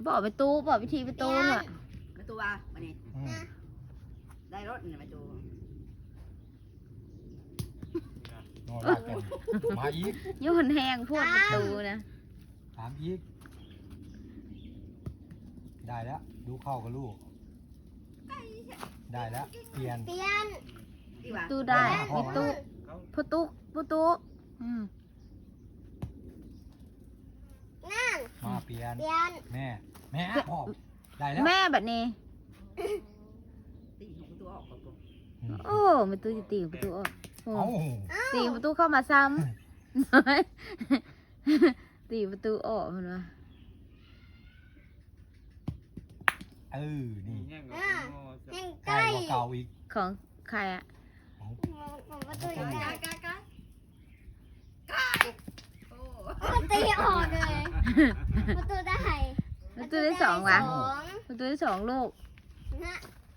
บอกไปตู้บอกวิธีไปตู้น่ะ ประตูว่าวันนี้ได้รถนี่ประตู นอนหลับกันมาอีก โยนแห้งพวกประตูนะ ถามอีกได้แล้วดูเข้ากับลูกได้แล้วเปลี่ยน ดีว่า ตู้ได้มีตู้ประตูมาเปลี่ยนแม่พ่อได้แล้ว แม่แบบนี้ ตีของประตูออกก่อน โอ้ประตูจะตีประตูออกโอ้ เอ้า ตีประตูเข้ามาซ้ำ ตีประตูออกมันวะ นี่ แย่งกับโง่จะ ใกล้กว่าเก่าอีก ของใครอะ ของ โอ้ ตีออกเลยประตูได้ ประตูได้สองวะประตูได้สองลูก นะ